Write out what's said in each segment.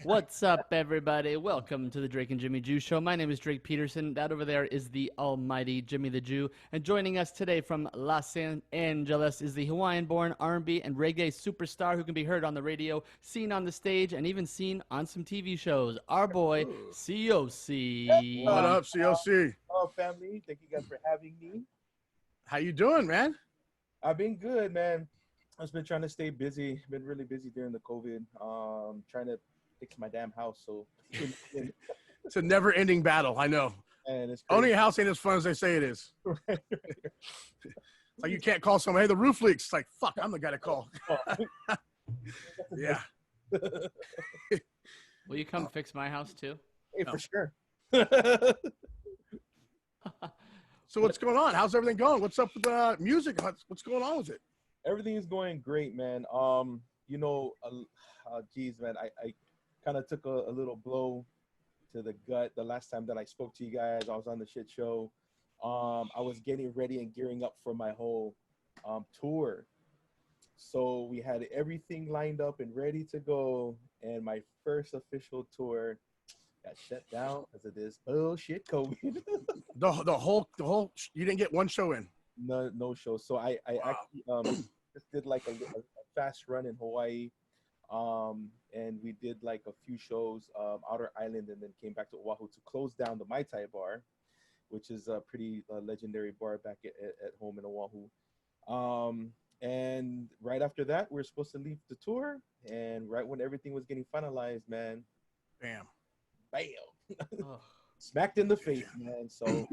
What's up, everybody? Welcome to the Drake and Jimmy Jew Show. My name is Drake Peterson. That over there is the almighty Jimmy the Jew. And joining us today from Los Angeles is the Hawaiian-born R&B and reggae superstar who can be heard on the radio, seen on the stage, and even seen on some TV shows. Our boy, What Siaosi. up, COC? Hello, family. Thank you guys for having me. How you doing, man? I've been good, man. I've been trying to stay busy. Been really busy during the COVID. Trying to fix my damn house. So, It's a never-ending battle. I know. and it's Owning a house ain't as fun as they say it is. crazy. It's like you can't call someone, hey, the roof leaks. It's like, fuck, I'm the guy to call. Yeah. Will you come fix my house, too? Hey, for sure. So what's going on? How's everything going? What's up with music? What's going on with it? Everything is going great, man. Geez, man, I kind of took a little blow to the gut the last time that I spoke to you guys. I was on the shit show. I was getting ready and gearing up for my whole tour. So we had everything lined up and ready to go. And my first official tour got shut down because of this bullshit COVID. The whole you didn't get one show in. No show. So I actually just did like a fast run in Hawaii. And we did like a few shows outer island and then came back to Oahu to close down the Mai Tai bar, which is a pretty legendary bar back at home in Oahu. And right after that, we are supposed to leave the tour, and right when everything was getting finalized, man, Bam. bam, Ugh. smacked in the face, man. So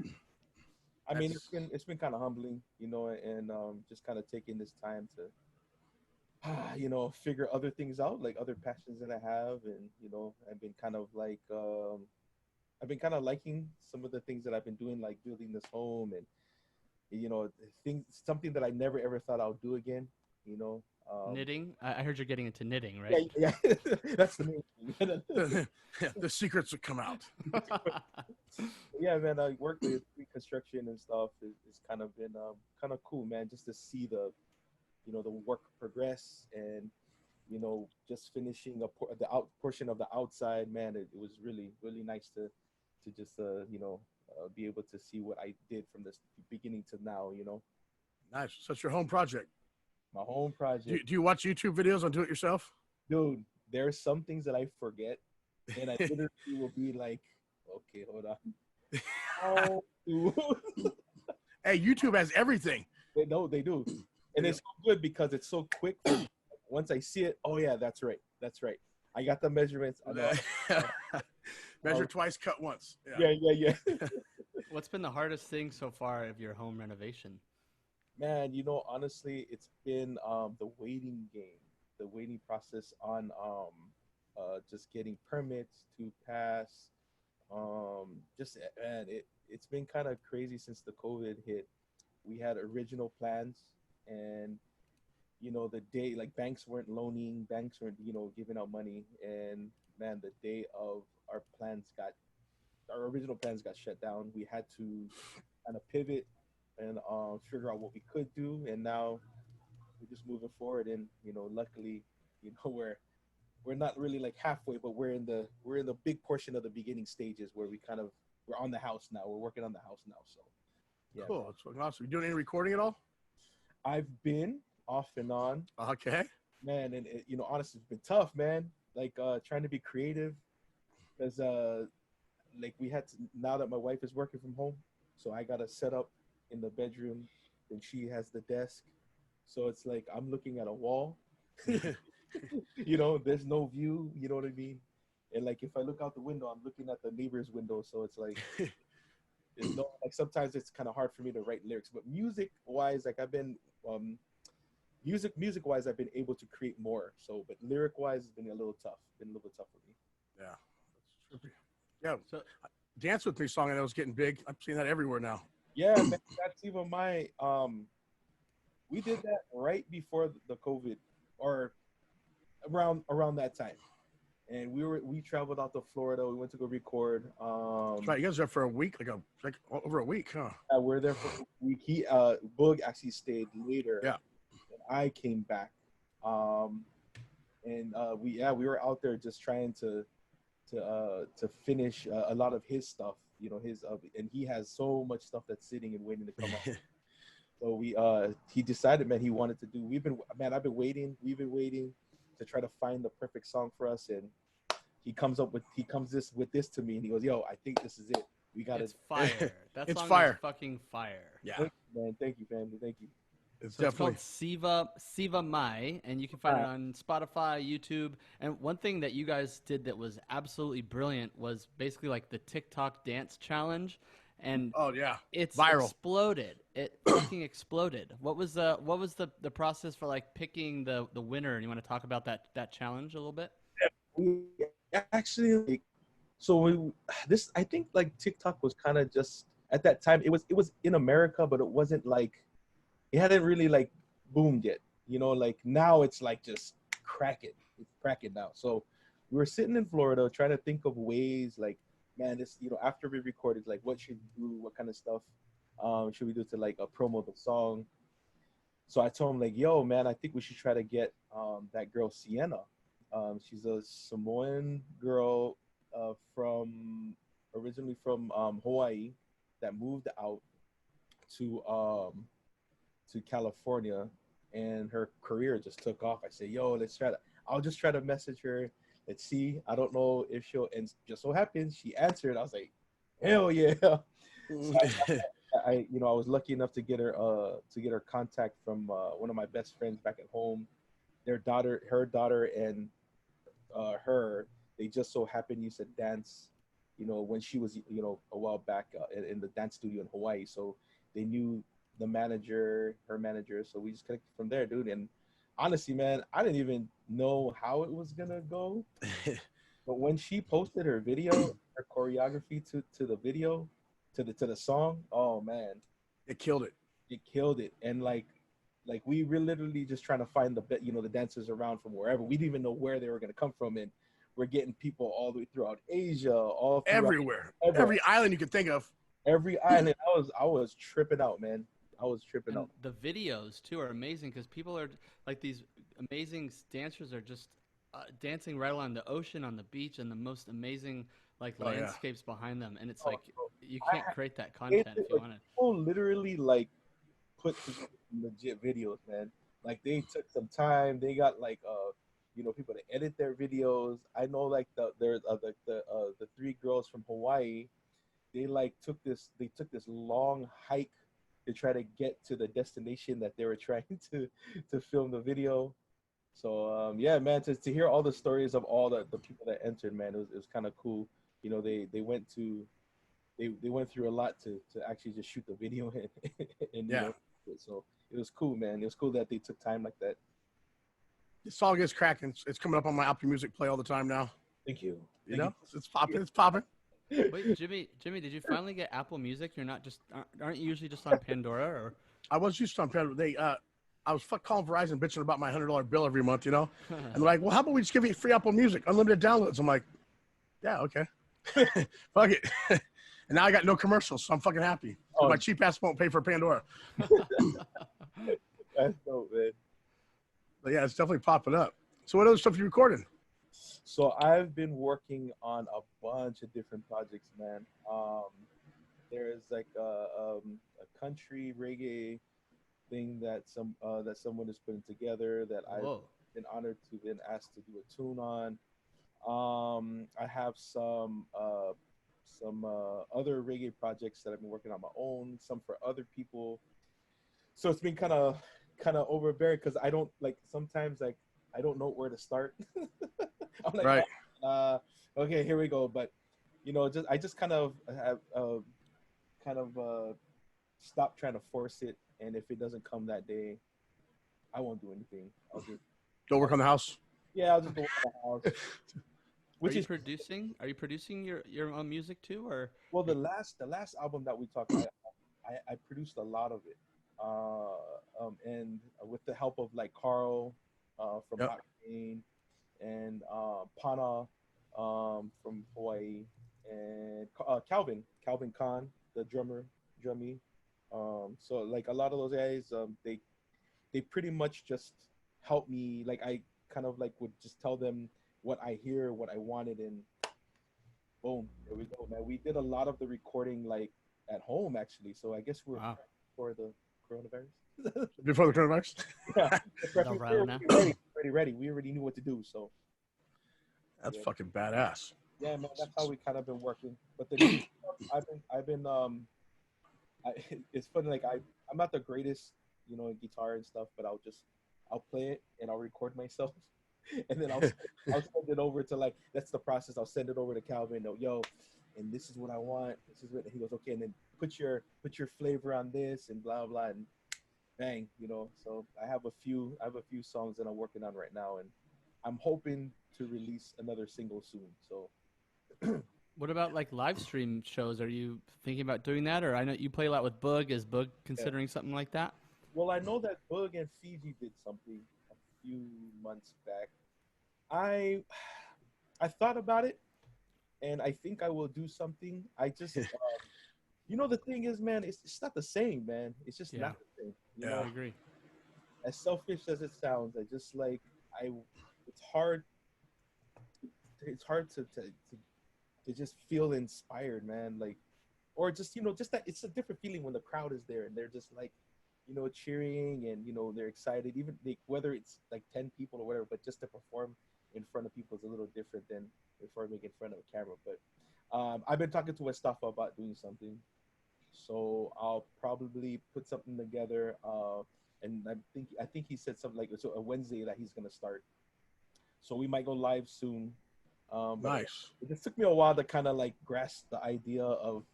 I mean, That's- it's been kind of humbling, and just kind of taking this time to figure other things out, like other passions that I have. And I've been kind of like I've been kind of liking some of the things that I've been doing, like building this home, and things, something that I never ever thought I would do again. Knitting? I heard you're getting into knitting, right? Yeah, that's the main thing. The secrets would come out. Yeah, man, I work with reconstruction and stuff. It's kind of been kind of cool, man, just to see the the work progress. And just finishing the out portion of the outside, man. It was really really nice to just be able to see what I did from this beginning to now. Nice. So it's your home project. My home project. Do you watch YouTube videos on do it yourself? Dude, there are some things that I forget, and I literally will be like, okay, hold on. Oh, dude. Hey, YouTube has everything. They know they do, and it's so good because it's so quick. Once I see it, oh yeah, that's right. I got the measurements. I know. Measure twice, cut once. Yeah. What's been the hardest thing so far of your home renovation? Man, honestly, it's been the waiting game, the waiting process on just getting permits to pass. Man, it's been kind of crazy since the COVID hit. We had original plans, and the day, like, banks weren't loaning, banks weren't giving out money, and man, the day of our original plans got shut down. We had to kind of pivot and figure out what we could do, and now we're just moving forward. And luckily, we're not really like halfway, but we're in the big portion of the beginning stages where we're on the house now. We're working on the house now. So yeah. Cool. That's fucking awesome. You doing any recording at all? I've been off and on, Okay. man, and honestly, it's been tough, man. Like trying to be creative, because like we had to, now that my wife is working from home, so I gotta set up in the bedroom, and she has the desk, so it's like I'm looking at a wall. There's no view, you know what I mean? And like if I look out the window, I'm looking at the neighbor's window, so it's like like sometimes it's kind of hard for me to write lyrics. But music wise, like I've been music wise, I've been able to create more. So, but lyric wise, it's been a little tough. For me. Yeah. That's trippy. Yeah. So, Dance With Me song I know is getting big. I'm seeing that everywhere now. Yeah, man, that's Siva Mai. We did that right before the COVID, or around that time, and we traveled out to Florida. We went to go record. That's right. You guys were there for a week, like over a week, huh? We're there for a week. Boog actually stayed later. Yeah. And I came back. and we were out there just trying to finish a lot of his stuff, you know, his and he has so much stuff that's sitting and waiting to come out. So he decided, man, he wanted to do. I've been waiting. We've been waiting to try to find the perfect song for us, and he comes with this to me, and he goes, "Yo, I think this is it. We got It's fire. That It's song fire. is fucking fire. Yeah, Thank you, man. Thank you, family. Thank you. it's So it's definitely. called Siva Mai, and you can find it on Spotify, YouTube. And one thing that you guys did that was absolutely brilliant was basically like the TikTok dance challenge, and Oh yeah, it's viral. exploded. It fucking exploded. What was the process for like picking the winner? And you want to talk about that challenge a little bit? We actually like so we this I think like TikTok was kind of just at that time it was in America, but it wasn't like it hadn't really like boomed yet. You know, like now it's like just it's cracking now. So we were sitting in Florida trying to think of ways like, man, this, you know, after we recorded, like what should we do, what kind of stuff should we do to like promo the song. So I told him like, yo, man, I think we should try to get that girl Sienna. She's a Samoan girl from originally from Hawaii that moved out to California, and her career just took off. I said, yo, I'll just try to message her. Let's see. I don't know if she'll, and just so happens she answered. I was like, hell yeah. So I was lucky enough to get her contact from one of my best friends back at home. Her daughter, and her, they just so happened used to dance, you know, when she was, you know, a while back in the dance studio in Hawaii. So they knew her manager. So we just connected from there, dude. And honestly, man, I didn't even know how it was gonna go. But when she posted her video, her choreography to the video, to the song, oh man, It killed it. it killed it. And like we were literally just trying to find the dancers around from wherever. We didn't even know where they were gonna come from, and we're getting people all the way throughout Asia, all throughout Everywhere, every island you could think of. every island. I was tripping out, man. I was tripping And out. the videos too are amazing because people are like these amazing dancers are just dancing right along the ocean on the beach and the most amazing like Oh yeah. landscapes behind them. And it's Oh, like bro. you I can't had create that it, content if you like, wanted. people literally like put together legit videos, man. Like they took some time. They got like people to edit their videos. I know like the three girls from Hawaii. They took this long hike to try to get to the destination that they were trying to film the video. So yeah, man, to hear all the stories of all the people that entered, man, it was kind of cool. You know, they went through a lot to actually just shoot the video and Yeah. so it was cool, man. It was cool that they took time like that. The song is cracking. It's coming up on my Apple Music play all the time now. Thank you. You know, it's popping. It's popping. Wait, Jimmy, did you finally get Apple Music? You're not just aren't you usually just on Pandora or? I was used to on Pandora. I was calling Verizon bitching about my $100 bill every month, you know? And they're like, well, how about we just give you free Apple Music, unlimited downloads? I'm like, yeah, okay. Fuck it. And now I got no commercials, so I'm fucking happy. Oh. My cheap ass won't pay for Pandora. That's dope, man. But yeah, it's definitely popping up. So what other stuff you recording? So I've been working on a bunch of different projects, man. There's like a country reggae thing that someone is putting together that I've Whoa. been honored to been asked to do a tune on. I have some other reggae projects that I've been working on my own, some for other people. So it's been kind of overbearing because I don't like sometimes like I don't know where to start. I'm like, Right. Okay, here we go. But I just kind of have stop trying to force it, and if it doesn't come that day, I won't do anything. Go work on the house. Yeah, I'll just go on the house. Are you producing? Are you producing your own music too, or? Well, the last album that we talked about, I produced a lot of it, and with the help of like Carl from Yep. Hawaiin and Pana from Hawaii, and Calvin Khan, the drummy. So like a lot of those guys, they pretty much just help me. Like kind of like would just tell them what I hear, what I wanted, and boom, there we go, man. We did a lot of the recording like at home actually, so I guess we're Wow. for the coronavirus. Before the coronavirus. Yeah, The we Rona. were ready. We already knew what to do, so That's yeah. fucking badass. Yeah, man, that's how we kind of been working. But the new stuff, I've been it's funny, like I'm not the greatest, you know, in guitar and stuff, but I'll play it and I'll record myself, and then I'll send it over to, like, that's the process. I'll send it over to Calvin. Yo, and this is what I want. This is what, and he goes, okay, and then put your flavor on this and blah blah, and bang, you know. So I have a few songs that I'm working on right now, and I'm hoping to release another single soon. So. What about like live stream shows? Are you thinking about doing that? Or I know you play a lot with Boog. Is Boog considering something like that? Well, I know that Boog and Fiji did something a few months back. I thought about it, and I think I will do something. I just, you know, the thing is, man, it's not the same, man. It's just not the same. You know? I agree. As selfish as it sounds, it's hard. It's hard to just feel inspired, man. Like, or just, you know, just that it's a different feeling when the crowd is there and they're just like, you know, cheering and, you know, they're excited, even whether it's like 10 people or whatever, but just to perform in front of people is a little different than performing in front of a camera. But I've been talking to Mustafa about doing something, so I'll probably put something together. And I think he said something like, so a Wednesday that he's gonna start. So we might go live soon. Nice. It just took me a while to kind of like grasp the idea of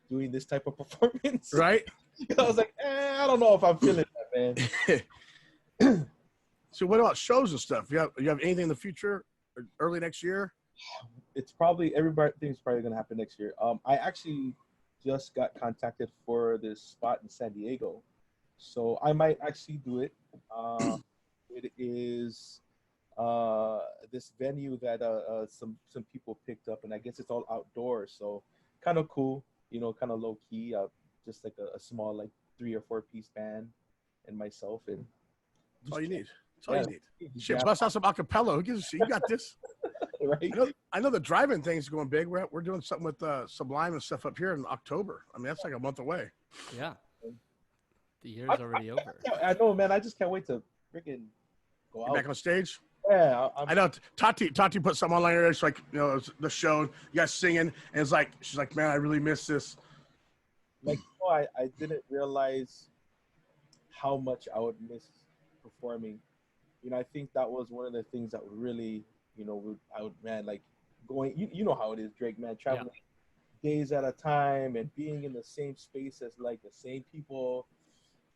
doing this type of performance. Right? I was like, I don't know if I'm feeling that, man. So what about shows and stuff? You have anything in the future, or early next year? It's probably, everything's probably gonna happen next year. I actually just got contacted for this spot in San Diego, so I might actually do it. It is this venue that some people picked up, and I guess it's all outdoors, so kind of cool, you know, kind of low key. Just like a small, like 3 or 4 piece band and myself, and That's all you need. That's all you need. Shit, Yeah. bust out some acapella. Who gives a shit? You got this. Right? I know the driving thing's going big. We're doing something with Sublime and stuff up here in October. I mean, that's like a month away. Yeah. The year's already over. I know, man. I just can't wait to freaking go Get out. back on stage. Yeah, I know Tati put something online there. It's like, you know, it's the show, you guys singing, and it's like, she's like, man, I really miss this. like, you know, I didn't realize how much I would miss performing. You know, I think that was one of the things that would really, you know, man, like going, you know how it is, Drake, man, traveling days at a time and being in the same space as like the same people.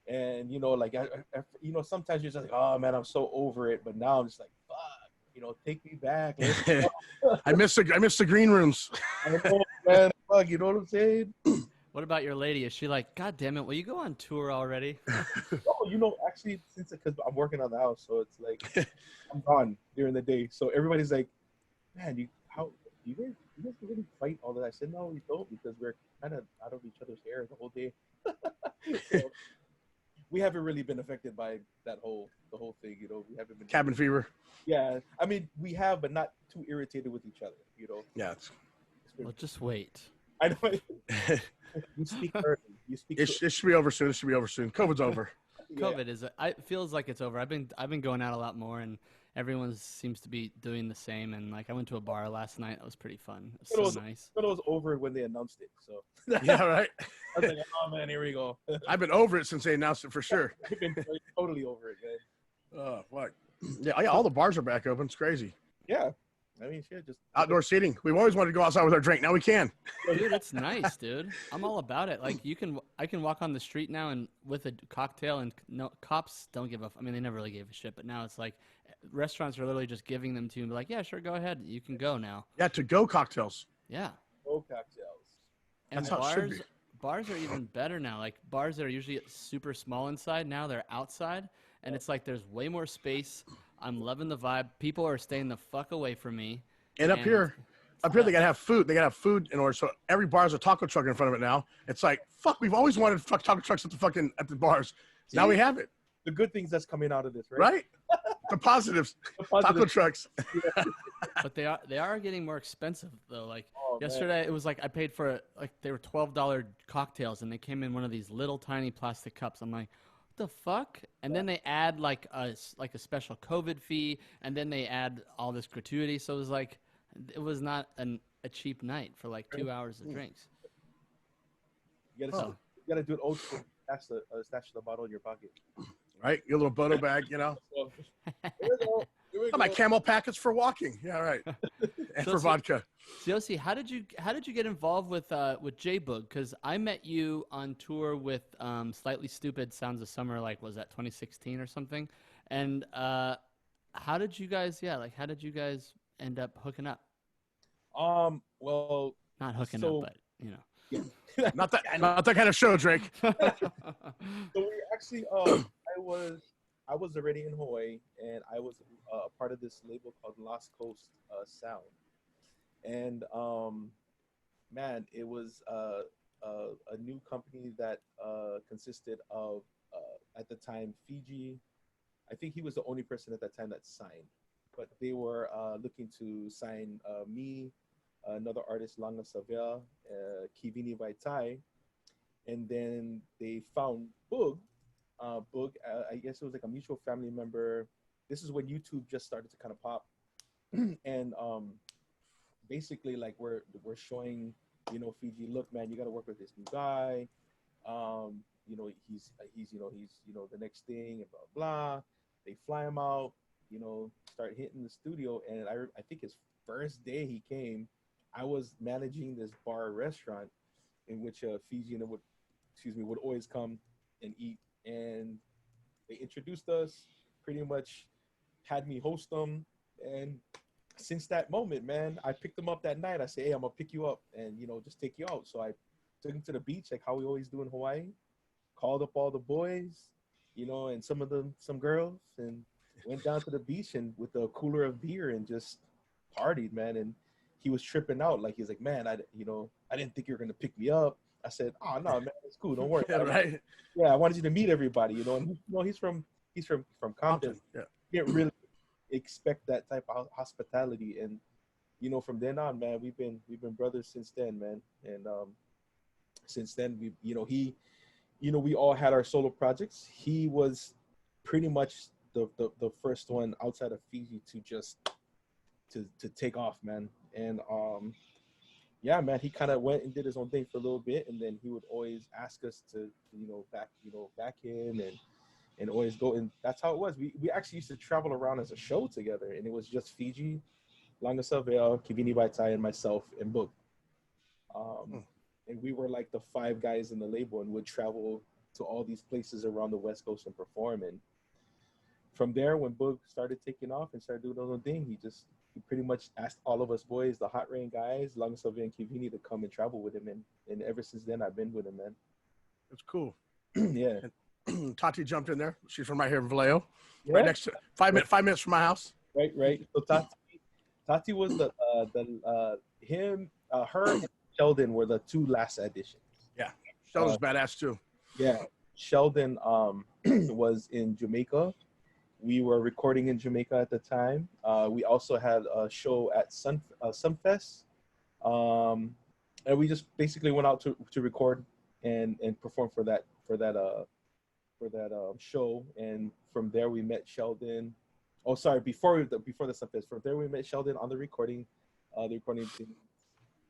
And, you know, like, you know, sometimes you're just like, oh man, I'm so over it. But now I'm just like, fuck, you know, take me back. I miss the green rooms. I know, man, fuck, you know what I'm saying? What about your lady? Is she like, God damn it, will you go on tour already? Oh, you know, actually, because I'm working on the house, so it's like I'm gone during the day. So everybody's like, man, you guys really fight all that? I said, no, we don't, because we're kind of out of each other's hair the whole day. So, we haven't really been affected by the whole thing, you know. We haven't been Cabin fever. Yeah, I mean, we have, but not too irritated with each other, you know. Yeah. Well, just wait. I know. You speak early. You speak. It should be over soon. It should be over soon. COVID's over. COVID is. It feels like it's over. I've been going out a lot more, and everyone seems to be doing the same. And like, I went to a bar last night. It was pretty fun. It was so nice. But it was over when they announced it. So. Yeah, right. I was like, oh man, here we go. I've been over it since they announced it for sure. I've been totally over it, man. Oh, fuck. Yeah, all the bars are back open. It's crazy. Yeah. I mean, shit, just outdoor seating. We've always wanted to go outside with our drink. Now we can. Dude, it's nice, dude. I'm all about it. Like, I can walk on the street now and with a cocktail, and no cops don't give a. I mean, they never really gave a shit, but now it's like restaurants are literally just giving them to you and be like, yeah, sure, go ahead, you can go now. Yeah, to go cocktails. Yeah. no cocktails. And That's how it should be. Bars are even better now. Like, bars that are usually super small inside, now they're outside, and it's like there's way more space. I'm loving the vibe. People are staying the fuck away from me. And up here they gotta have food. They gotta have food in order. So every bar has a taco truck in front of it now. It's like, fuck, we've always wanted taco trucks at the bars. Now we have it. The good things that's coming out of this, right? Right? The positives. The Taco positive. trucks. But they are getting more expensive though. Like Oh, man. yesterday, it was like I paid for like they were $12 cocktails, and they came in one of these little tiny plastic cups. I'm like, what the fuck? And then they add like a special COVID fee, and then they add all this gratuity. So it was not a cheap night for like 2 hours of drinks. You gotta do it old school. Stash the bottle in your pocket. Right? Your little Bodo bag, you know? So, here we go. Here we Oh, my go. camel packets for walking. Yeah, right. And for vodka. Siaosi, how did you get involved with Boog? Because I met you on tour with Slightly Stupid Sounds of Summer, like was that 2016 or something? And how did you guys end up hooking up? Well, Not hooking so- up, but you know. Not that kind of show, Drake. So we actually, I was already in Hawaii, and I was a part of this label called Lost Coast Sound, and man, it was a new company that consisted of at the time Fiji. I think he was the only person at that time that signed, but they were looking to sign me, another artist, Langa Savea, Kivini Vaitai, and then they found Boog. Boog, I guess it was like a mutual family member. This is when YouTube just started to kind of pop, and basically like we're showing, you know, Fiji, look, man, you got to work with this new guy. You know, he's the next thing, and blah blah. They fly him out, you know, start hitting the studio, and I think his first day he came, I was managing this bar restaurant in which Fijian would always come and eat, and they introduced us, pretty much had me host them, and since that moment, man, I picked them up that night. I said, hey, I'm gonna pick you up and, you know, just take you out. So I took him to the beach, like how we always do in Hawaii, called up all the boys, you know, and some girls, and went down to the beach and with a cooler of beer and just partied, man. And he was tripping out. Like, he's like, man, I didn't think you were going to pick me up. I said, oh, no, man, it's cool. Don't worry. Yeah, right. Yeah, I wanted you to meet everybody, you know. And, you know, he's from Compton. Yeah. You can't really expect that type of hospitality. And, you know, from then on, man, we've been brothers since then, man. And since then, we all had our solo projects. He was pretty much the first one outside of Fiji to just to take off, man. And yeah, man, he kind of went and did his own thing for a little bit, and then he would always ask us to back him and always go. And that's how it was. We actually used to travel around as a show together, and it was just Fiji, Langa Savea, Kivini Baitai, and myself and Boog. And we were like the 5 guys in the label, and would travel to all these places around the West Coast and perform. And from there, when Boog started taking off and started doing his own thing, he pretty much asked all of us boys, the Hot Rain guys, Langa Savea and Kivini, to come and travel with him. And ever since then, I've been with him, man. It's cool. Yeah. And Tati jumped in there. She's from right here in Vallejo. Yeah. Right next to 5 minutes from my house. Right. So Tati was her and Sheldon were the 2 last additions. Yeah. Sheldon's badass too. Yeah. Sheldon was in Jamaica. We were recording in Jamaica at the time. We also had a show at Sunfest. And we just basically went out to record and perform for that show. And from there we met Sheldon. Oh, sorry, before the Sunfest. From there we met Sheldon on the recording thing.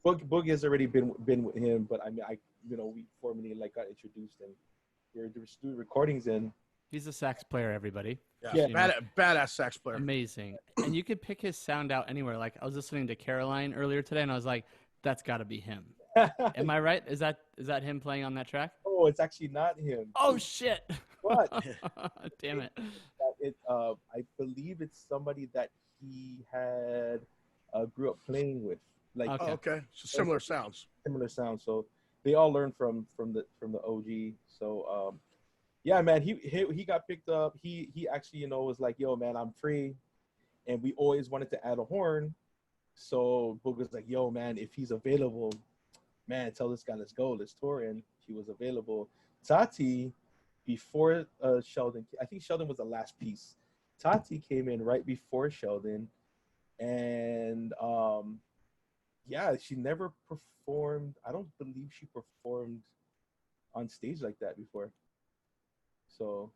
Boog has already been with him, but I mean, we formally like got introduced, and we were just doing recordings. And He's a sax player, everybody. Yeah. You know, Badass sax player. amazing. And you could pick his sound out anywhere. Like I was listening to Caroline earlier today, and I was like, that's got to be him. Am I right? Is that him playing on that track? Oh, it's actually not him. Oh shit! What? Damn it! I believe it's somebody that he had grew up playing with. Like, Okay. Oh, okay. So similar sounds. similar sound. So they all learned from the OG. So yeah, man, he got picked up. He actually, was like, yo, man, I'm free, and we always wanted to add a horn. So Boog was like, yo, man, if he's available, man, tell this guy, let's go, let's tour. And he was available. Tati, before Sheldon, I think Sheldon was the last piece. Tati came in right before Sheldon, and yeah, she never performed. I don't believe she performed on stage like that before. So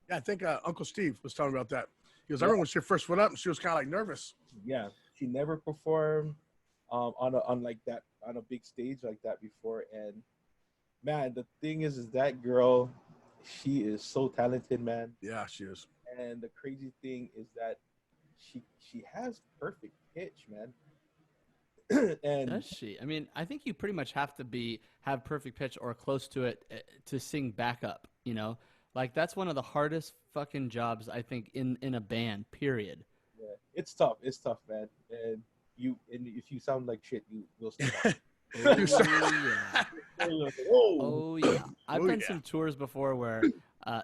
Yeah, I think Uncle Steve was talking about that. He goes, I yeah, remember when she first went up, and she was kind of like nervous. yeah, she never performed on like that on a big stage like that before. And man, the thing is that girl, she is so talented, man. Yeah, she is. And the crazy thing is that she has perfect pitch, man. And Does she? I mean, I think you pretty much have to have perfect pitch or close to it to sing backup. You know, like that's one of the hardest fucking jobs I think in a band. Period. yeah, it's tough. It's tough, man. And if you sound like shit, you will stand up. Oh You sound- yeah. Whoa. Oh yeah. I've Oh, done yeah. some tours before where,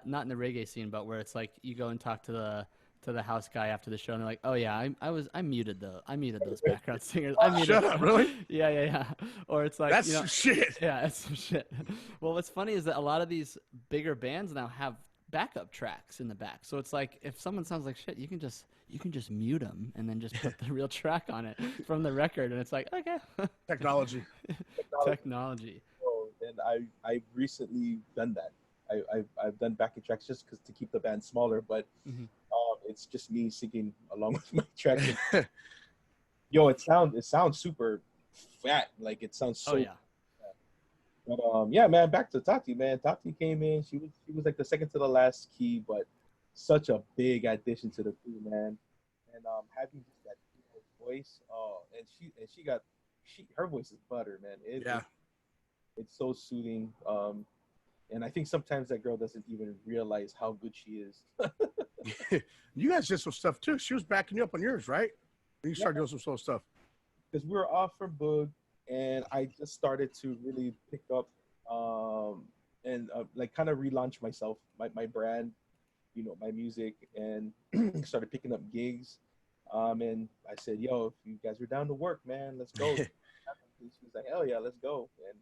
not in the reggae scene, but where it's like you go and talk to the house guy after the show, and they're like, "Oh yeah, I muted those background singers. I muted." Shut up, really? Yeah. Or it's like, That's you know, some shit. yeah, it's some shit. Well, what's funny is that a lot of these bigger bands now have backup tracks in the back. So it's like if someone sounds like shit, you can just mute them and then just put the real track on it from the record, and it's like, okay, Technology. technology. And I recently done that. I've done backing tracks just because to keep the band smaller, but Mhm. it's just me singing along with my track. Yo, it sounds super fat. Like it sounds so. Oh yeah. But yeah, man. Back to Tati, man. Tati came in. She was like the second to the last key, but such a big addition to the crew, man. And having just that voice, and her voice is butter, man. Yeah. It's so soothing. And I think sometimes that girl doesn't even realize how good she is. You guys did some stuff too. She was backing you up on yours, right? You started doing some solo stuff. Because we were off from Boog, and I just started to really pick up and like kind of relaunch myself, my brand, my music, and started picking up gigs. And I said, "Yo, if you guys are down to work, man, let's go." She was like, "Hell yeah, let's go!" And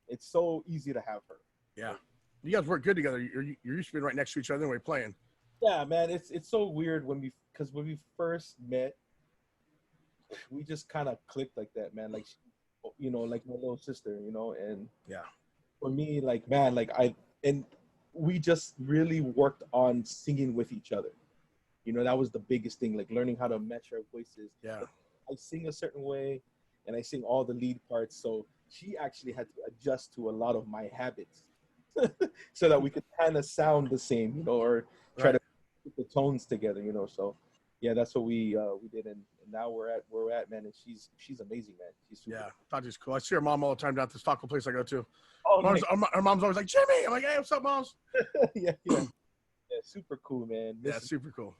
it's so easy to have her. Yeah. You guys work good together. You're used to being right next to each other anyway, playing. Yeah, man, it's so weird when we first met, we just kind of clicked like that, man. Like, like my little sister, and Yeah. for me, like, man, and we just really worked on singing with each other. That was the biggest thing, like learning how to match our voices. Yeah. I sing a certain way, and I sing all the lead parts, so she actually had to adjust to a lot of my habits, so that we could kind of sound the same, or try to put the tones together, So, yeah, that's what we did, and now we're at, man, and she's amazing, man. She's super. Yeah. Tati's cool. I see her mom all the time down at this taco place I go to. Oh, nice. Her mom's always like, Jimmy. I'm like, hey, what's up, moms? yeah, super cool, man. Yeah, super cool.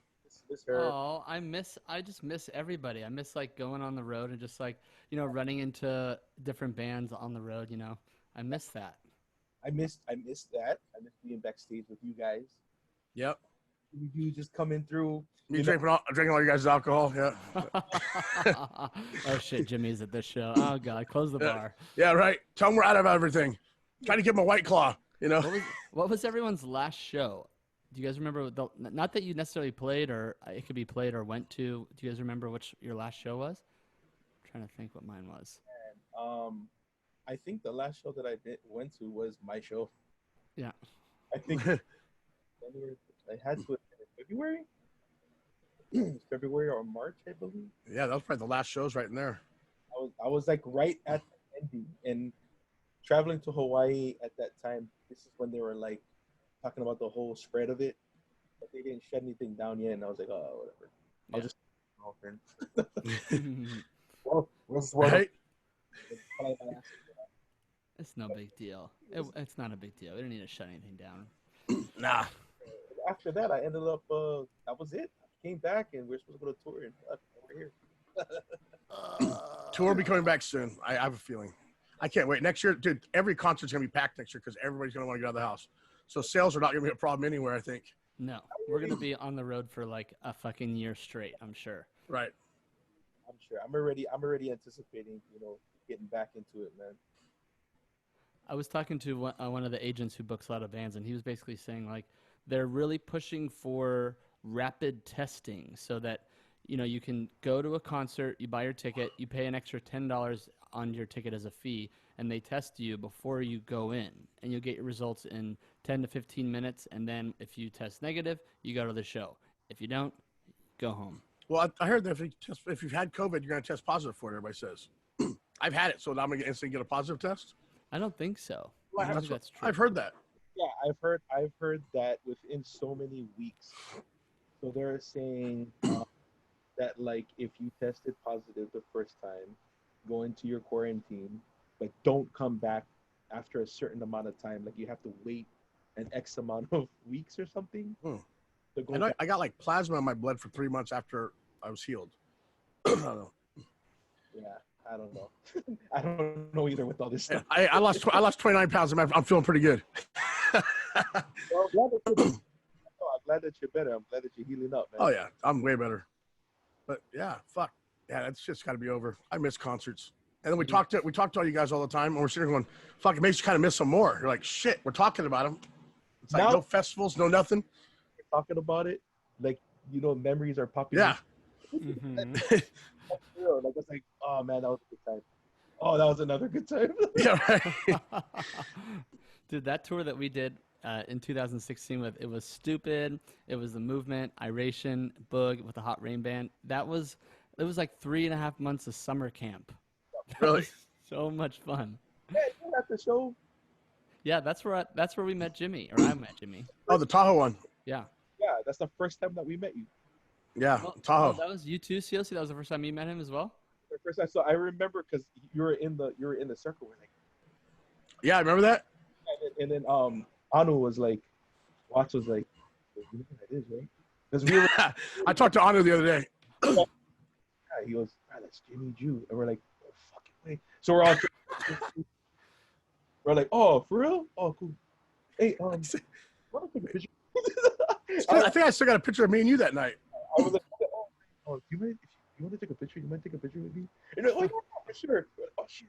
Miss her. Oh, I just miss everybody. I miss like going on the road and just like, running into different bands on the road, I miss that. I miss that. I miss being backstage with you guys. Yep. You just coming through. Me drinking all you guys' alcohol. Yeah. Oh shit, Jimmy's at this show. Oh god, close the bar. Yeah, right. Tell them we're out of everything. Try to give them a White Claw, What was everyone's last show? Do you guys remember not that you necessarily played or it could be played or went to? Do you guys remember which your last show was? I'm trying to think what mine was. And, I think the last show that I went to was my show. Yeah. I think I had to February. February or March, I believe. Yeah, that was probably the last shows right in there. I was like right at the ending, and traveling to Hawaii at that time. This is when they were like talking about the whole spread of it, but they didn't shut anything down yet. And I was like, oh, whatever. I'll just well, Right? It's no big deal. It's not a big deal. We don't need to shut anything down. Nah. After that, I ended up. That was it. I came back, and we're supposed to go to tour, and we're here. Tour will be coming back soon. I have a feeling. I can't wait. Next year, dude, every concert's going to be packed next year because everybody's going to want to get out of the house. So sales are not going to be a problem anywhere, I think. No, we're going to be on the road for like a fucking year straight, I'm sure. Right. I'm sure. I'm already anticipating, getting back into it, man. I was talking to one of the agents who books a lot of bands, and he was basically saying like they're really pushing for rapid testing so that, you know, you can go to a concert, you buy your ticket, you pay an extra $10 on your ticket as a fee, and they test you before you go in, and you'll get your results in 10 to 15 minutes, and then if you test negative, you go to the show. If you don't, go home. Well, I heard that if you've had COVID, you're going to test positive for it, everybody says. I've had it, so now I'm going to instantly get a positive test? I don't think so. Well, I don't think that's true. I've heard that. Yeah, I've heard that within so many weeks. So they're saying that like if you tested positive the first time, go into your quarantine, but don't come back after a certain amount of time. Like you have to wait an X amount of weeks or something. To go back. I got like plasma in my blood for 3 months after I was healed. I don't know. Yeah, I don't know. I don't know either with all this stuff. I lost 29 pounds. I'm feeling pretty good. Well, I'm glad that you're better. I'm glad that you're healing up, man. Oh yeah, I'm way better. But yeah, fuck. Yeah, that's just got to be over. I miss concerts. And then we talk to all you guys all the time, and we're sitting there going, fuck, it makes you kind of miss some more. You're like, shit, we're talking about them. It's like no festivals, no nothing. We're talking about it, like, you know, memories are popping. Yeah. That's real. Like, it's like, oh man, that was a good time. Oh, that was another good time. Yeah, right. Dude, that tour that we did in 2016 with It Was Stupid, It Was The Movement, Iration, Boog with the Hot Rain Band. It was like 3.5 months of summer camp. Really? So much fun. Yeah, you at the show. Yeah, that's where we met Jimmy, or I met Jimmy. Oh, the Tahoe one. Yeah. Yeah, that's the first time that we met you. Yeah, Well, Tahoe. that was you too, Siaosi? That was the first time you met him as well? The first time, so I remember because you were in the circle. We're like, Yeah, I remember that. and then Anu was like, Watts was like, you know what that is, right? Because we were. I talked to Anu the other day. Yeah, he goes, ah, that's Jimmy Jew, and we're like, oh, fucking way. So we're all. We're like, oh, for real? Oh, cool. Hey, want to take a picture? I think I still got a picture of me and you that night. I was like, oh, do you mind? If you want to take a picture, you might take a picture with me. And they're like, oh, yeah, for sure. Oh shit.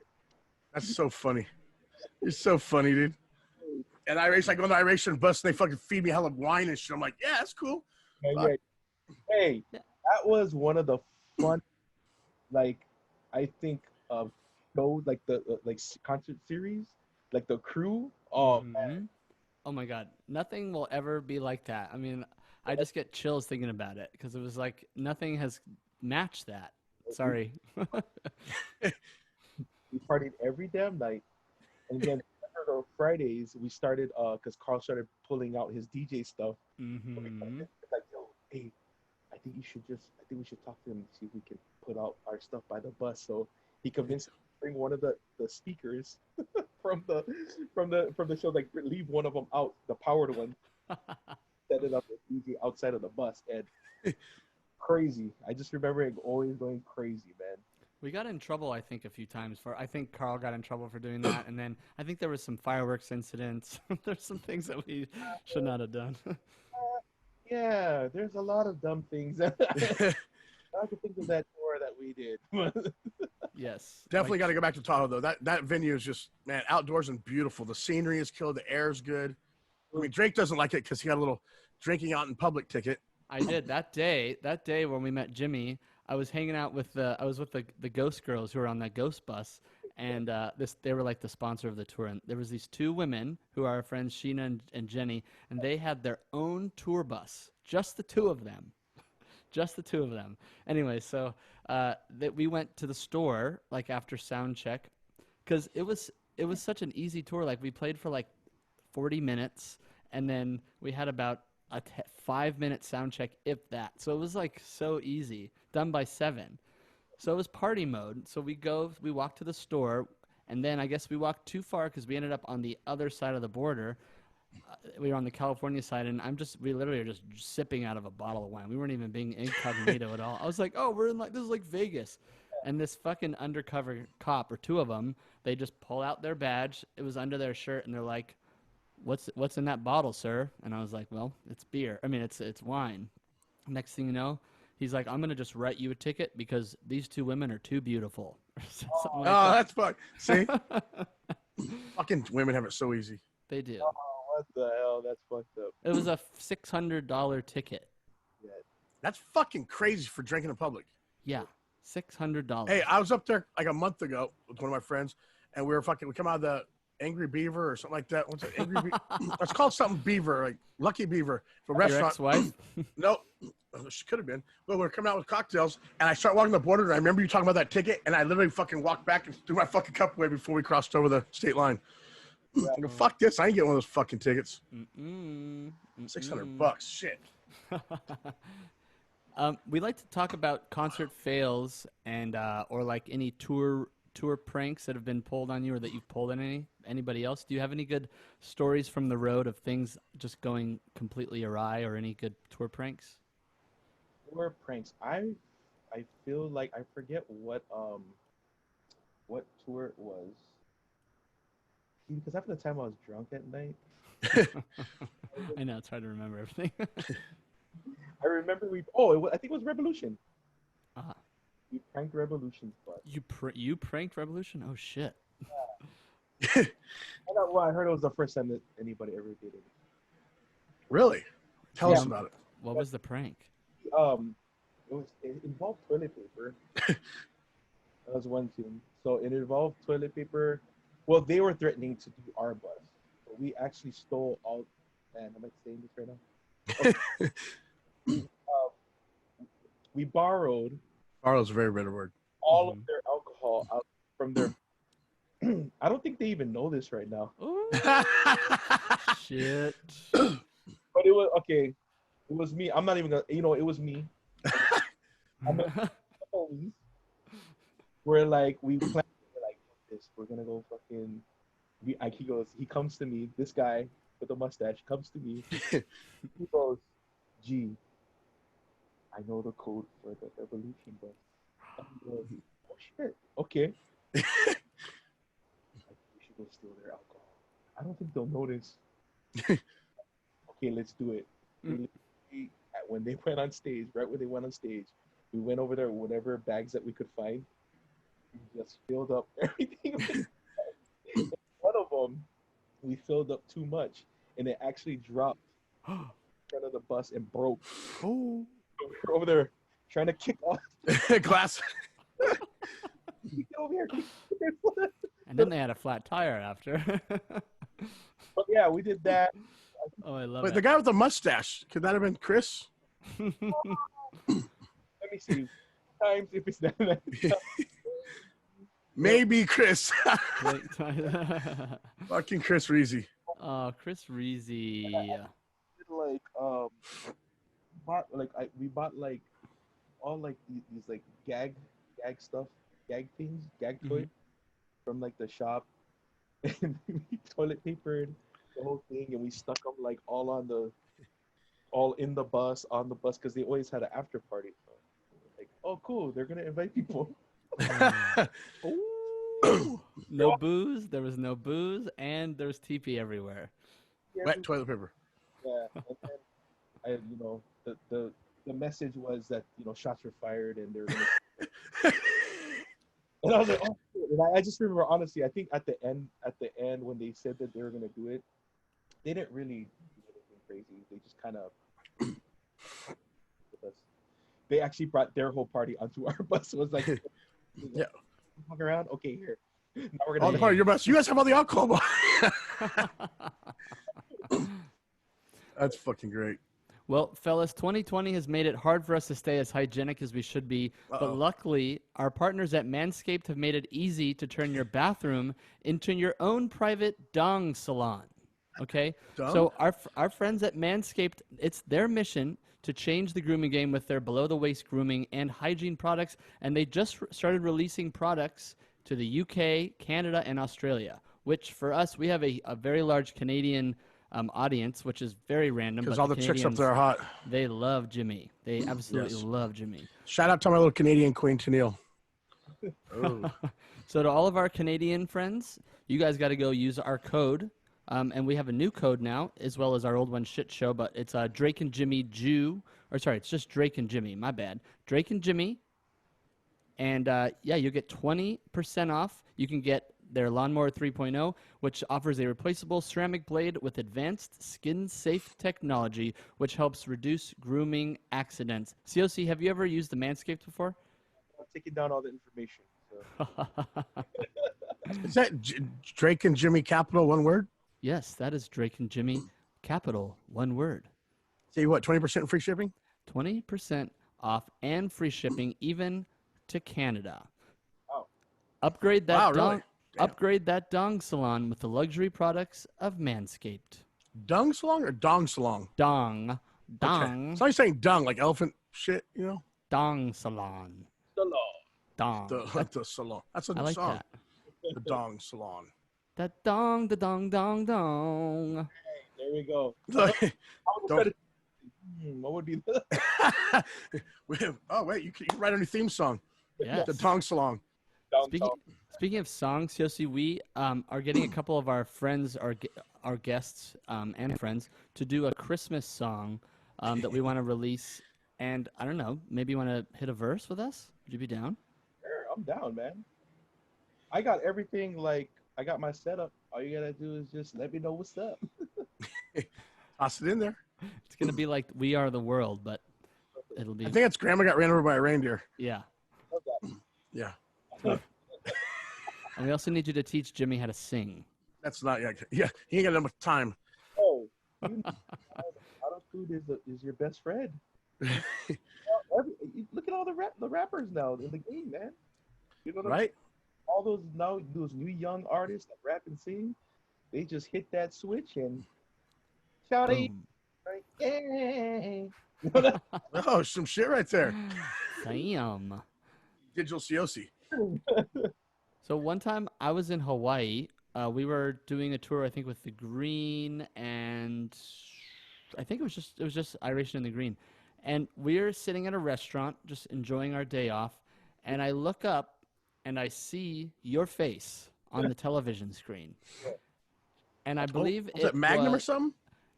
That's so funny. You're so funny, dude. And I go on the Iration bus and they fucking feed me hella wine and shit. I'm like, yeah, that's cool. Yeah. Hey, that was one of the fun, like, I think of shows like the like concert series, like the crew. Oh man. Oh my God, nothing will ever be like that. I mean, I just get chills thinking about it because it was like nothing has matched that. Sorry. We partied every damn night, and then on Fridays we started because Carl started pulling out his DJ stuff. Like, yo, hey, I think we should talk to him and see if we can put out our stuff by the bus. So he convinced me to bring one of the speakers from the show, like leave one of them out, the powered one, set it up with DJ outside of the bus, and crazy. I just remember it always going crazy, man. We got in trouble, I think, a few times I think Carl got in trouble for doing that, and then I think there was some fireworks incidents. There's some things that we should not have done. Yeah, there's a lot of dumb things. I can think of that tour that we did. Yes. Definitely got to go back to Tahoe, though. That venue is just, man, outdoors and beautiful. The scenery is killed. The air is good. I mean, Drake doesn't like it because he got a little drinking out in public ticket. I did. That day when we met Jimmy, I was hanging out with the Ghost Girls who were on that Ghost bus, and they were like the sponsor of the tour. And there was these two women who are our friends, Sheena and Jenny, and they had their own tour bus, just the two of them. Just the two of them. Anyway, so that we went to the store like after sound check, because it was such an easy tour. Like we played for like 40 minutes, and then we had about a 5-minute sound check, if that. So it was like so easy, done by 7. So it was party mode. So we walk to the store, and then I guess we walked too far because we ended up on the other side of the border. We were on the California side, and we literally are just sipping out of a bottle of wine. We weren't even being incognito at all. I was like, oh, this is like Vegas. And this fucking undercover cop, or two of them, they just pull out their badge. It was under their shirt, and they're like, what's in that bottle, sir? And I was like, well, it's beer. I mean, it's wine. Next thing you know, he's like, I'm going to just write you a ticket because these two women are too beautiful. Like that's fun. See? Fucking women have it so easy. They do. Oh, what the hell? That's fucked up. It was a $600 ticket. Yeah, That's fucking crazy for drinking in public. Yeah, $600. Hey, I was up there like a month ago with one of my friends, and we come out of the Angry Beaver or something like that. What's it? Angry Beaver? It's called something Beaver, like Lucky Beaver. A Your restaurant. ex-wife? No, she could have been. Well, we were coming out with cocktails, and I start walking the border, and I remember you talking about that ticket, and I literally fucking walked back and threw my fucking cup away before we crossed over the state line. I go, fuck this. I ain't getting one of those fucking tickets. $600. Shit. We like to talk about concert fails and or like any tour pranks that have been pulled on you or that you've pulled on anybody else. Do you have any good stories from the road of things just going completely awry or any good tour pranks? Tour pranks. I feel like I forget what tour it was. Because half the time I was drunk at night. I know it's hard to remember everything. I remember I think it was Revolution. Uh-huh. We pranked Revolution's butt. You pranked Revolution? Oh shit! Well, I heard it was the first time that anybody ever did it. Really? Tell us about it. What was the prank? It involved toilet paper. That was one thing. So it involved toilet paper. Well, they were threatening to do our bus, but we actually stole all. Man, am I saying this right now? Okay. We borrowed. Borrow's a very better word. All of their alcohol out from their. I don't think they even know this right now. Shit. But it was okay. It was me. I'm not even gonna. It was me. We're like we planned like this. We're gonna go fucking. He comes to me. This guy with the mustache comes to me. He goes, "Gee, I know the code for the Revolution bus." He goes, "Oh shit, okay." We should go steal their alcohol. I don't think they'll notice. Okay, let's do it. When they went on stage, right when they went on stage, we went over there with whatever bags that we could find. We just filled up everything. One of them, we filled up too much, and it actually dropped in front of the bus and broke. Oh, we were over there trying to kick off glass. Get over here. And then they had a flat tire after. But yeah, we did that. Oh, I love Wait, it. the guy with the mustache, could that have been Chris? Let me see. Times if it's that. Maybe Chris. Like Fucking Chris Reezy. Oh, Chris Reezy. Like we bought like all like these like gag stuff, gag things, gag toys from like the shop, and we toilet papered the whole thing, and we stuck them like all in the bus on the bus because they always had an after party. So, like, oh cool, they're gonna invite people. No booze. There was no booze, and there was TP everywhere. Wet toilet paper. Yeah, and then the message was that shots were fired and they're gonna. And I was like, oh, and I just remember honestly, I think at the end when they said that they were gonna do it, they didn't really do anything crazy. They just kind of. They actually brought their whole party onto our bus. It was like, yeah, walk around. Okay, here. Now we're all gonna. the part of your bus. You guys have all the alcohol. That's fucking great. Well, fellas, 2020 has made it hard for us to stay as hygienic as we should be. But luckily, our partners at Manscaped have made it easy to turn your bathroom into your own private dong salon. Okay? Dong? So our friends at Manscaped, it's their mission to change the grooming game with their below-the-waist grooming and hygiene products. And they just started releasing products to the UK, Canada, and Australia, which for us, we have a very large Canadian audience, which is very random. Because all the chicks up there are hot. They love Jimmy. They absolutely love Jimmy. Shout out to my little Canadian queen, Tennille. Oh. So to all of our Canadian friends, you guys got to go use our code. And we have a new code now, as well as our old one, Shit Show. But it's Drake and Jimmy Jew. Or sorry, it's just Drake and Jimmy. My bad. Drake and Jimmy. And yeah, you get 20% off. You can get their Lawnmower 3.0, which offers a replaceable ceramic blade with advanced skin-safe technology, which helps reduce grooming accidents. Siaosi, have you ever used the Manscaped before? I'm taking down all the information. So. Is that Drake and Jimmy Capital one word? Yes, that is Drake and Jimmy Capital, one word. Say what, 20% free shipping? 20% off and free shipping, even to Canada. Oh, Upgrade that Wow, dong. really? Damn. Upgrade that dong salon with the luxury products of Manscaped. Dung salon or dong salon? Dong, Okay. dong, It's not saying dung like elephant shit, you know? dong salon. the law. Dong. The salon. That's a I like song. that. The dong salon. That dong, the dong, dong, dong. There we go. Don't- What would be the oh, wait, you can write a new theme song. Yes. The dong salon. Speaking of songs, Yosi, we are getting a couple of our friends, our guests, and friends to do a Christmas song that we want to release. And I don't know, maybe you want to hit a verse with us? Would you be down? Sure, I'm down, man. I got everything. Like I got my setup. All you gotta do is just let me know what's up. Toss it in there. It's gonna be like "We Are the World," but it'll be I think it's Grandma got ran over by a reindeer. yeah. Love that. Yeah. And we also need you to teach Jimmy how to sing. That's not, yeah, he ain't got enough time. Oh, auto food is your best friend. Look at all the rappers now in the game, man. You know what I'm Right? all those new young artists that rap and sing, they just hit that switch and shout it, Boom. right? Yeah. Oh, some shit right there. Damn. Digital Siaosi. So one time I was in Hawaii. We were doing a tour, I think, with the Green, and I think it was just Irish and the Green, and we're sitting at a restaurant, just enjoying our day off, and I look up and I see your face on the television screen, and I believe Was it Magnum or something?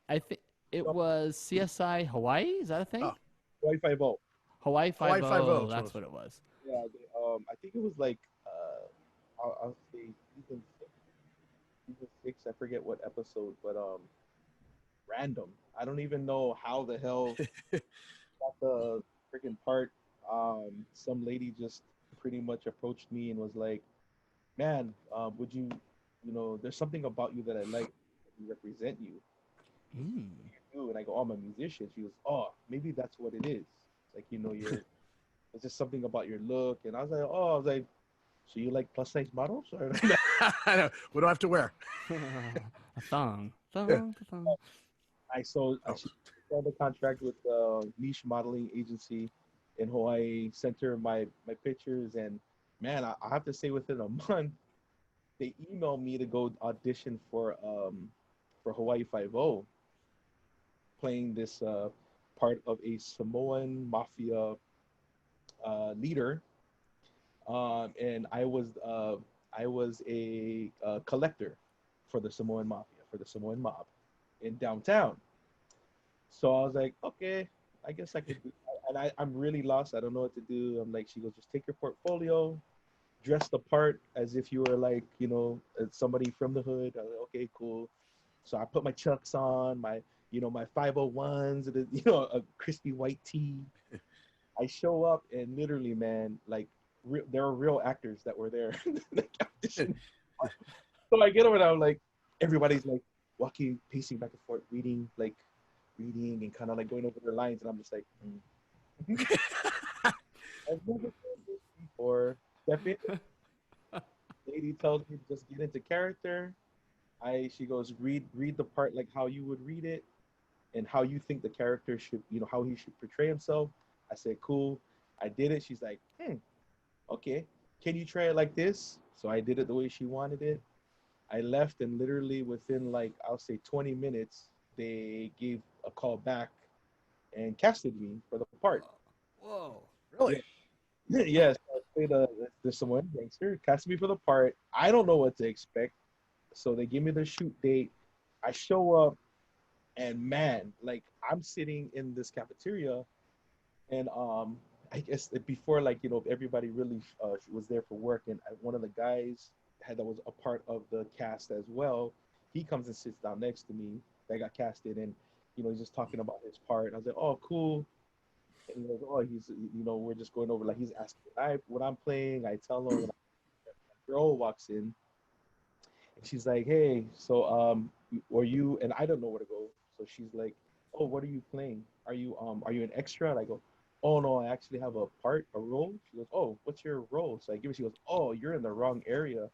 I think it was CSI Hawaii. Is that a thing? Oh. Wi-Fi Vault. Hawaii Hawaii 5 5-0, That's what it was. Yeah, I think it was like I'll say season 6. I forget what episode, but random. I don't even know how the hell got the freaking part. Some lady just pretty much approached me and was like, "Man, would you, there's something about you that I like. Represent you." Mm. And I go, "Oh, I'm a musician." She goes, "Oh, maybe that's what it is. Like, you're it's just something about your look." And I was like, "So you like plus size models?" Or I know. What do I have to wear? A thong. Thong. Thong. I signed a contract with a niche modeling agency in Hawaii. Sent her my pictures, and man, I have to say, within a month, they emailed me to go audition for Hawaii 5-0, playing this part of a Samoan mafia leader, and I was a collector for the Samoan mafia, for the Samoan mob in downtown. So I was like, okay, I guess I could do. And I'm really lost. I don't know what to do. I'm like, she goes, just take your portfolio, dress the part as if you were like, somebody from the hood. I was like, okay, cool. So I put my chucks on, my 501s, a crispy white tee. I show up and literally, man, like there are real actors that were there. So I get over there, I'm like, everybody's like walking, pacing back and forth, reading and kind of like going over their lines, and I'm just like, I've never done this before. Step in. Lady tells me to just get into character. She goes, read the part like how you would read it, and how you think the character should, how he should portray himself. I said, cool. I did it. She's like, okay. Can you try it like this? So I did it the way she wanted it. I left, and literally within, like, I'll say 20 minutes, they gave a call back and casted me for the part. Whoa. Really? Yes, I played the Samoan gangster, casted me for the part. I don't know what to expect. So they give me the shoot date. I show up, and man, like, I'm sitting in this cafeteria, and I guess before, like, everybody really was there for work, and one of the guys that was a part of the cast as well. He comes and sits down next to me. That got casted, and he's just talking about his part. And I was like, oh, cool. And he goes, oh, we're just going over, like, he's asking what I'm playing. I tell him, and a girl walks in, and she's like, hey, so are you? And I don't know where to go. So she's like, oh, what are you playing? Are you an extra? And I go, oh no, I actually have a part, a role. She goes, oh, what's your role? So I give it. She goes, oh, you're in the wrong area.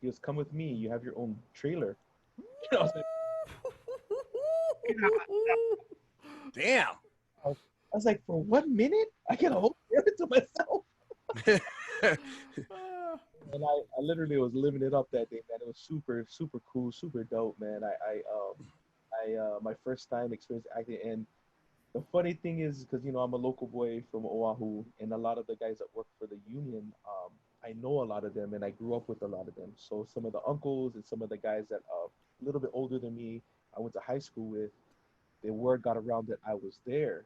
He goes, come with me. You have your own trailer. I was like, Damn. I was like, for 1 minute, I get a whole trailer to myself. And I literally was living it up that day, man. It was super, super cool, super dope, man. My first time experience acting, and the funny thing is, because I'm a local boy from Oahu, and a lot of the guys that work for the union, I know a lot of them, and I grew up with a lot of them. So some of the uncles and some of the guys that a little bit older than me, I went to high school with, the word got around that I was there.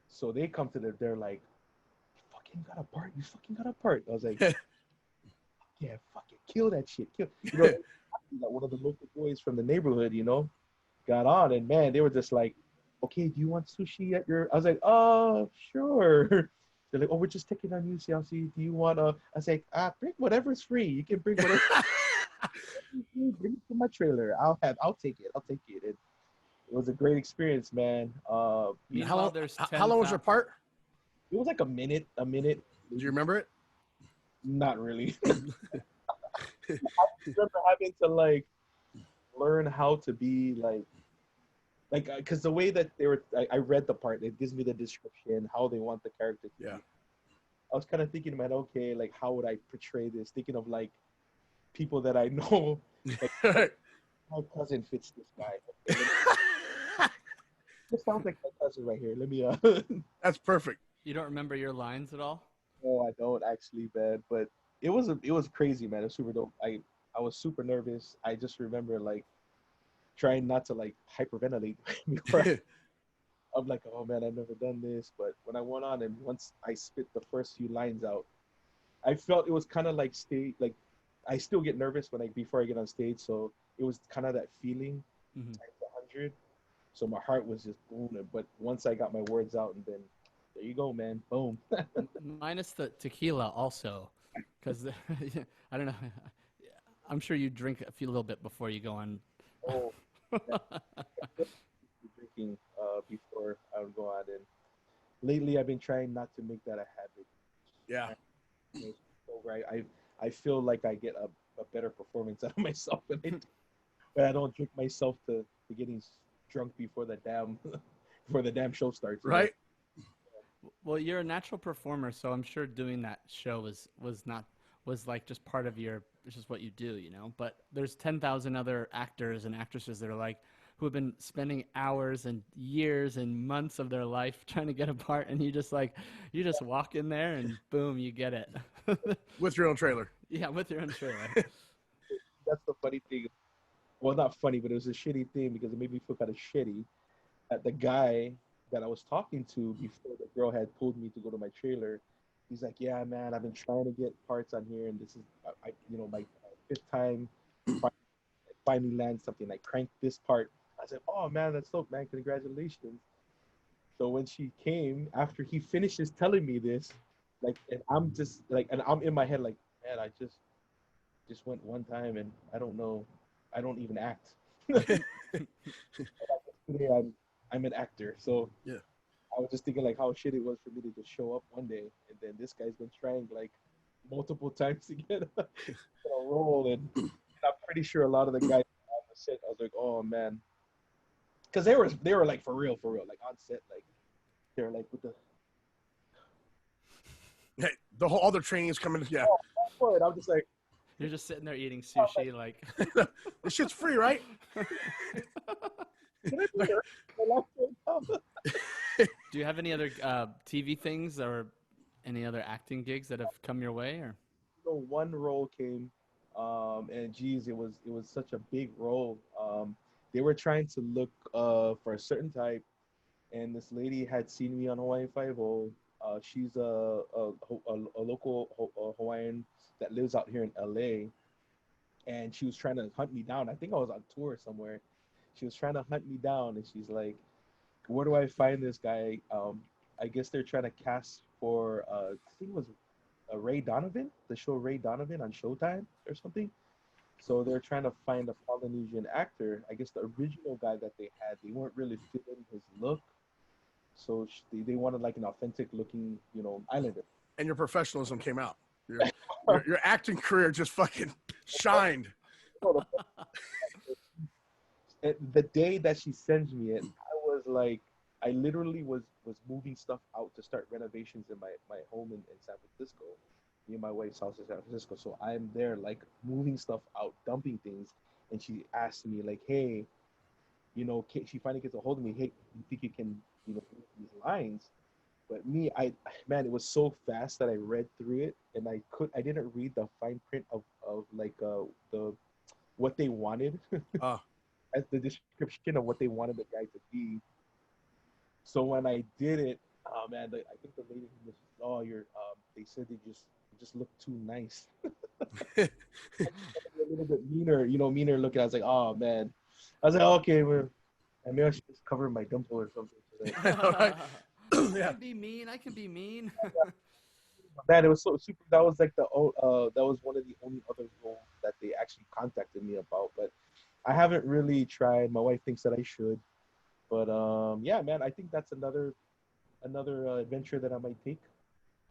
So they come to they're like, you fucking got a part. You fucking got a part. I was like, yeah, fucking kill that shit. Kill. One of the local boys from the neighborhood, got on, and man, they were just like, okay, do you want sushi at your? I was like, oh, sure. They're like, oh, we're just taking on you, Siaosi. Do you want I was like, bring whatever's free. You can bring whatever. Bring it to my trailer. I'll take it. I'll take it. It was a great experience, man. How long was your part? It was like a minute. Do you remember it? Not really. I remember having to like learn how to be like because the way that they were, I read the part. It gives me the description, how they want the character to be. I was kind of thinking about, okay, like how would I portray this? Thinking of like people that I know. Like, my cousin fits this guy. This sounds like my cousin right here. Let me. That's perfect. You don't remember your lines at all? No, I don't actually, man. But it was crazy, man. It was super dope. I was super nervous. I just remember like trying not to like hyperventilate before. I'm like, oh man, I've never done this. But when I went on and once I spit the first few lines out, I felt it was kind of like I still get nervous before I get on stage. So it was kind of that feeling times 100. So my heart was just booming. But once I got my words out, and then there you go, man, boom. Minus the tequila also, because I don't know. I'm sure you drink a little bit before you go on. Oh, drinking before I would go on, and lately I've been trying not to make that a habit. Yeah. I feel like I get a better performance out of myself, but I don't drink myself to getting drunk before the damn show starts. Right. Well, you're a natural performer, so I'm sure doing that show was like just part of it's just what you do, But there's 10,000 other actors and actresses that are like, who have been spending hours and years and months of their life trying to get a part, and you just walk in there and boom, you get it. With your own trailer. Yeah, with your own trailer. That's the funny thing. Well, not funny, but it was a shitty thing because it made me feel kind of shitty at the guy that I was talking to before the girl had pulled me to go to my trailer. He's like, yeah, man, I've been trying to get parts on here, and this is, my fifth time finally land something. I cranked this part. I said, oh, man, that's dope, man. Congratulations. So when she came, after he finishes telling me this, and I'm just, and I'm in my head like, man, I just went one time, and I don't know. I don't even act. Today I'm an actor. So yeah. I was just thinking how shit it was for me to just show up one day, and then this guy's been trying multiple times to get a role, and I'm pretty sure a lot of the guys on the set, I was like, oh man, because they were for real, on set, they were with the the whole other trainings coming. Yeah. Oh, I'm just like, you're just sitting there eating sushi, this shit's free, right? Do you have any other TV things or any other acting gigs that have come your way? Or one role came, and geez, it was such a big role. They were trying to look for a certain type, and this lady had seen me on Hawaiian 5-0. She's a local Hawaiian that lives out here in LA, and she was trying to hunt me down. I think I was on tour somewhere. She was trying to hunt me down, and she's like, "Where do I find this guy?" I guess they're trying to cast for I think it was Ray Donovan, the show Ray Donovan on Showtime or something. So they're trying to find a Polynesian actor. I guess the original guy that they had, they weren't really feeling his look, so they wanted like an authentic looking, Islander. And your professionalism came out. Your acting career just fucking shined. The day that she sends me it, I was like, I literally was moving stuff out to start renovations in my home in San Francisco. Me and my wife's house in San Francisco. So I'm there like moving stuff out, dumping things. And she asked me like, hey, she finally gets a hold of me. Hey, you think you can, read these lines? But me, man, it was so fast that I read through it and I didn't read the fine print of like the what they wanted as the description of what they wanted the guy to be. So when I did it, oh man, I think the lady was, oh, they said you just look too nice. A little bit meaner, meaner looking. I was like, oh man. I was like, okay, well, maybe I should just cover my dimple or something today. Yeah. I can be mean. I can be mean. Man, it was so super. That was like that was one of the only other roles that they actually contacted me about. But I haven't really tried. My wife thinks that I should. But yeah, man, I think that's another adventure that I might take.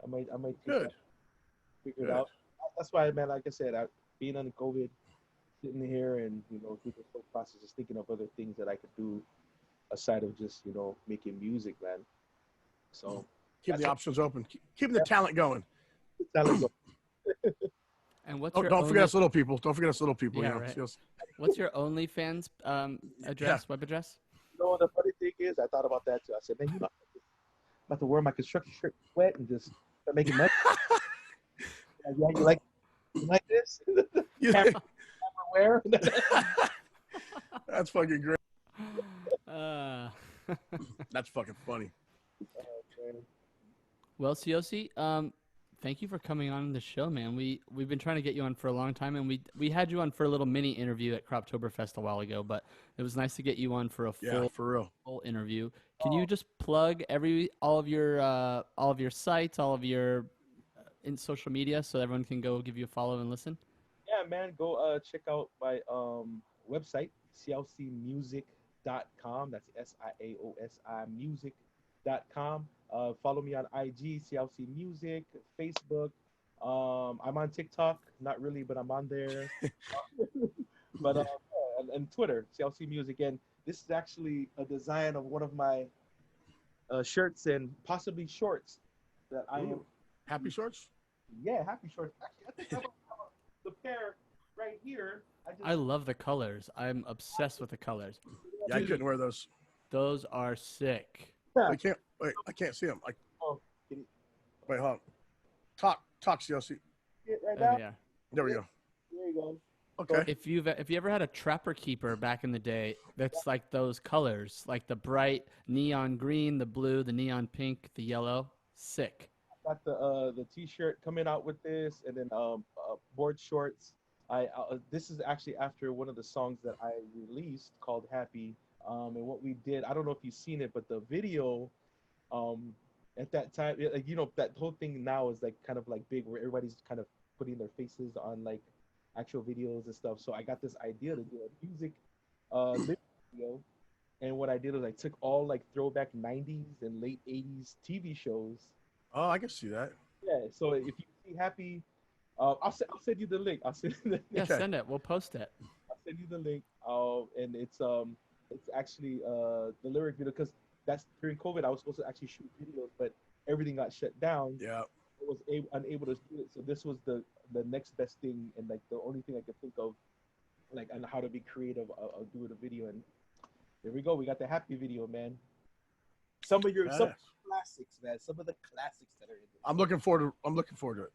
I might take Good. that, figure it out. That's why, man. Like I said, being on COVID, sitting here and through the whole process, just thinking of other things that I could do aside of just making music, man. So keep the options open. Keeping the talent going. And what's don't forget us little people. Don't forget us little people. Yeah, right. What's your OnlyFans address, web address? The funny thing is, I thought about that too. I said, man, I'm about to wear my construction shirt wet and just start making money. Yeah, you like this? Camera wear? That's fucking great. That's fucking funny. Well, Siaosi, thank you for coming on the show, man. We've been trying to get you on for a long time, and we had you on for a little mini interview at Croptoberfest a while ago, but it was nice to get you on for a full interview. Can you just plug all of your sites, all of your in social media, so everyone can go give you a follow and listen? Yeah, man, go check out my website, siaosimusic.com. That's SIAOSI music.com. Follow me on IG, Siaosi Music, Facebook. I'm on TikTok, not really, but I'm on there. But and Twitter, Siaosi Music. And this is actually a design of one of my shirts and possibly shorts that I am. Happy shorts? Yeah, happy shorts. Actually, I think I have the pair right here. I love the colors. I'm obsessed with the colors. Yeah, I couldn't wear those. Those are sick. I can't see them. Wait, hold on. Talk, Siaosi. Right now? Yeah. There we go. There you go. Okay. If you ever had a Trapper Keeper back in the day, that's like those colors, like the bright neon green, the blue, the neon pink, the yellow. Sick. Got the t-shirt coming out with this, and then board shorts. This is actually after one of the songs that I released called Happy. And what we did, I don't know if you've seen it, but the video, at that time, that whole thing now is like kind of like big, where everybody's kind of putting their faces on like actual videos and stuff. So I got this idea to do a music video, and what I did was I took all like throwback 90s and late 80s TV shows. Oh, I can see that. Yeah, so if you see Happy, I'll send you the link. I'll send you the link. Yeah, send it. We'll post it. I'll send you the link. And it's actually the lyric video, because that's during COVID. I was supposed to actually shoot videos, but everything got shut down. Yeah. I was unable to do it. So this was the next best thing, and like the only thing I could think of, like, on how to be creative. I'll do it a video, and there we go. We got the Happy video, man. Some classics, man. Some of the classics that are in there. I'm looking forward to it.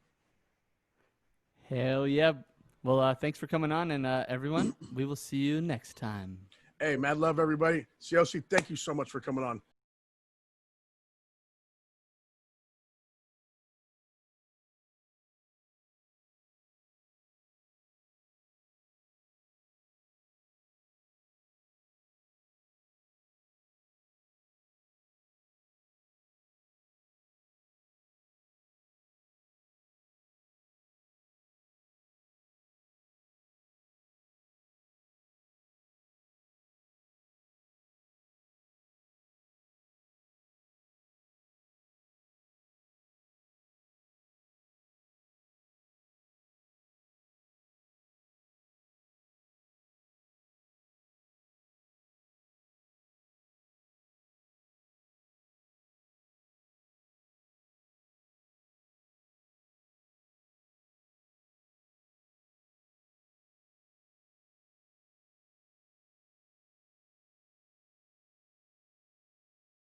Hell yeah. Well, thanks for coming on, and everyone, we will see you next time. Hey, mad love, everybody. Siaosi, thank you so much for coming on.